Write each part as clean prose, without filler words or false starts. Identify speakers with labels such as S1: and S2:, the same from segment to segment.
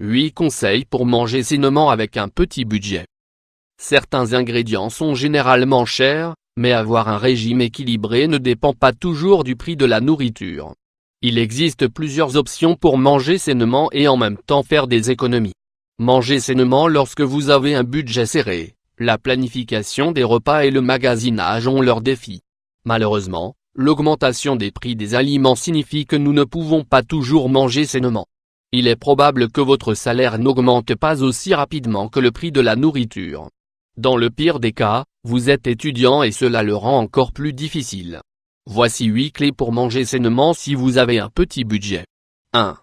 S1: 8 conseils pour manger sainement avec un petit budget. Certains ingrédients sont généralement chers, mais avoir un régime équilibré ne dépend pas toujours du prix de la nourriture. Il existe plusieurs options pour manger sainement et en même temps faire des économies. Manger sainement lorsque vous avez un budget serré, la planification des repas et le magasinage ont leurs défis. Malheureusement, l'augmentation des prix des aliments signifie que nous ne pouvons pas toujours manger sainement. Il est probable que votre salaire n'augmente pas aussi rapidement que le prix de la nourriture. Dans le pire des cas, vous êtes étudiant et cela le rend encore plus difficile. Voici 8 clés pour manger sainement si vous avez un petit budget. 1.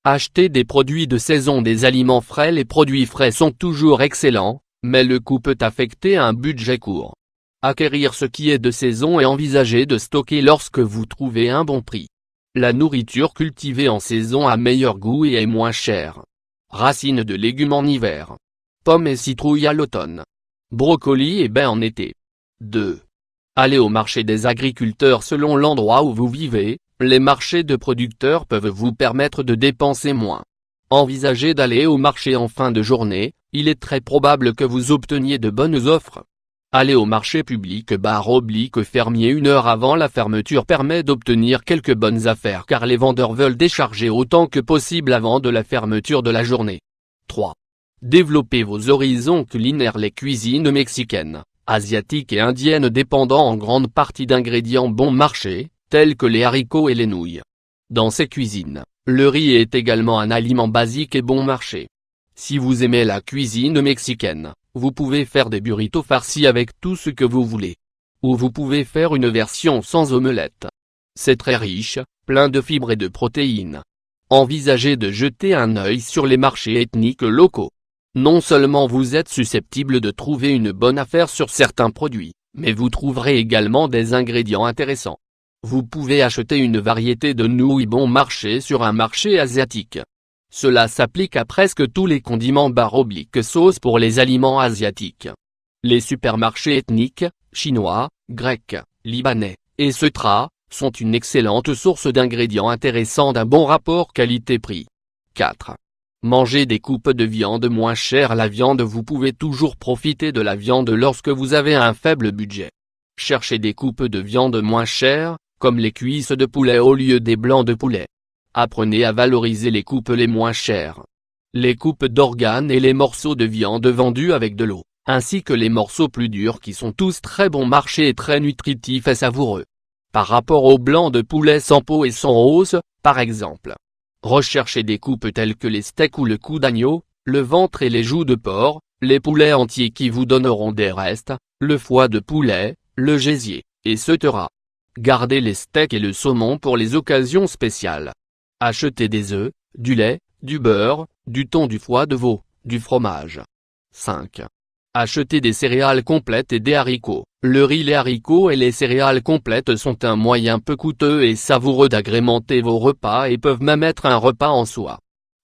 S1: Achetez des produits de saison. Des aliments frais. Les produits frais sont toujours excellents, mais le coût peut affecter un budget court. Acquérir ce qui est de saison et envisager de stocker lorsque vous trouvez un bon prix. La nourriture cultivée en saison a meilleur goût et est moins chère. Racines de légumes en hiver. Pommes et citrouilles à l'automne. Brocolis et baies en été. 2. Allez au marché des agriculteurs. Selon l'endroit où vous vivez, les marchés de producteurs peuvent vous permettre de dépenser moins. Envisagez d'aller au marché en fin de journée, il est très probable que vous obteniez de bonnes offres. Aller au marché public / fermier 1 heure avant la fermeture permet d'obtenir quelques bonnes affaires car les vendeurs veulent décharger autant que possible avant de la fermeture de la journée. 3. Développez vos horizons culinaires. Les cuisines mexicaines, asiatiques et indiennes dépendent en grande partie d'ingrédients bon marché, tels que les haricots et les nouilles. Dans ces cuisines, le riz est également un aliment basique et bon marché. Si vous aimez la cuisine mexicaine, vous pouvez faire des burritos farcis avec tout ce que vous voulez. Ou vous pouvez faire une version sans omelette. C'est très riche, plein de fibres et de protéines. Envisagez de jeter un œil sur les marchés ethniques locaux. Non seulement vous êtes susceptible de trouver une bonne affaire sur certains produits, mais vous trouverez également des ingrédients intéressants. Vous pouvez acheter une variété de nouilles bon marché sur un marché asiatique. Cela s'applique à presque tous les condiments / sauces pour les aliments asiatiques. Les supermarchés ethniques, chinois, grecs, libanais, etc., sont une excellente source d'ingrédients intéressants d'un bon rapport qualité-prix. 4. Mangez des coupes de viande moins chères. La viande. Vous pouvez toujours profiter de la viande lorsque vous avez un faible budget. Cherchez des coupes de viande moins chères, comme les cuisses de poulet au lieu des blancs de poulet. Apprenez à valoriser les coupes les moins chères. Les coupes d'organes et les morceaux de viande vendus avec de l'eau, ainsi que les morceaux plus durs qui sont tous très bon marché et très nutritifs et savoureux. Par rapport aux blancs de poulet sans peau et sans os, par exemple. Recherchez des coupes telles que les steaks ou le cou d'agneau, le ventre et les joues de porc, les poulets entiers qui vous donneront des restes, le foie de poulet, le gésier, etc. Gardez les steaks et le saumon pour les occasions spéciales. Achetez des œufs, du lait, du beurre, du thon, du foie de veau, du fromage. 5. Achetez des céréales complètes et des haricots. Le riz, les haricots et les céréales complètes sont un moyen peu coûteux et savoureux d'agrémenter vos repas et peuvent même être un repas en soi.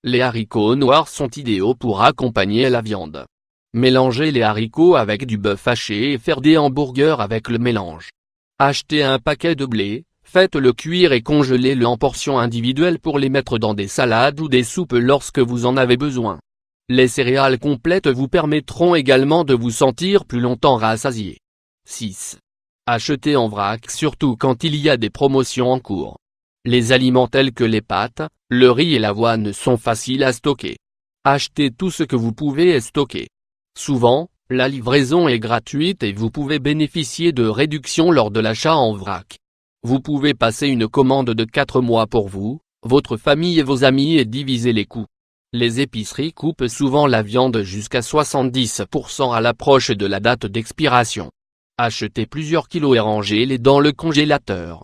S1: Les haricots noirs sont idéaux pour accompagner la viande. Mélangez les haricots avec du bœuf haché et faire des hamburgers avec le mélange. Achetez un paquet de blé. Faites-le cuire et congelez-le en portions individuelles pour les mettre dans des salades ou des soupes lorsque vous en avez besoin. Les céréales complètes vous permettront également de vous sentir plus longtemps rassasié. 6. Achetez en vrac surtout quand il y a des promotions en cours. Les aliments tels que les pâtes, le riz et l'avoine sont faciles à stocker. Achetez tout ce que vous pouvez et stocker. Souvent, la livraison est gratuite et vous pouvez bénéficier de réductions lors de l'achat en vrac. Vous pouvez passer une commande de 4 mois pour vous, votre famille et vos amis et diviser les coûts. Les épiceries coupent souvent la viande jusqu'à 70% à l'approche de la date d'expiration. Achetez plusieurs kilos et rangez-les dans le congélateur.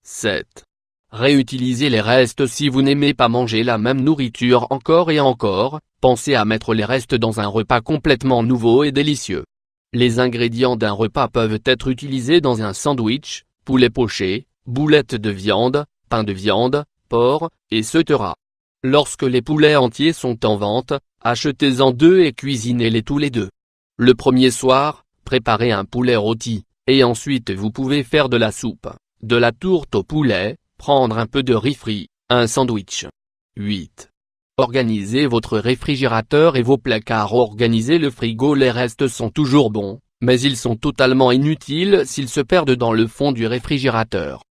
S1: 7. Réutilisez les restes. Si vous n'aimez pas manger la même nourriture encore et encore, pensez à mettre les restes dans un repas complètement nouveau et délicieux. Les ingrédients d'un repas peuvent être utilisés dans un sandwich, poulet poché, boulettes de viande, pain de viande, porc, etc. Lorsque les poulets entiers sont en vente, achetez-en 2 et cuisinez-les tous les 2. Le premier soir, préparez un poulet rôti, et ensuite vous pouvez faire de la soupe, de la tourte au poulet, prendre un peu de riz frit, un sandwich. 8. Organisez votre réfrigérateur et vos placards. Organisez le frigo. Les restes sont toujours bons, mais ils sont totalement inutiles s'ils se perdent dans le fond du réfrigérateur.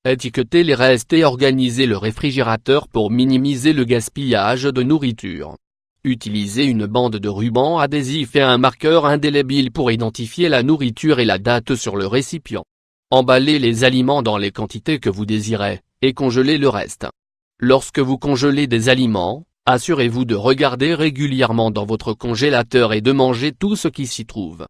S1: Étiquetez les restes et organisez le réfrigérateur pour minimiser le gaspillage de nourriture. Utilisez une bande de ruban adhésif et un marqueur indélébile pour identifier la nourriture et la date sur le récipient. Emballez les aliments dans les quantités que vous désirez, et congelez le reste. Lorsque vous congelez des aliments, assurez-vous de regarder régulièrement dans votre congélateur et de manger tout ce qui s'y trouve.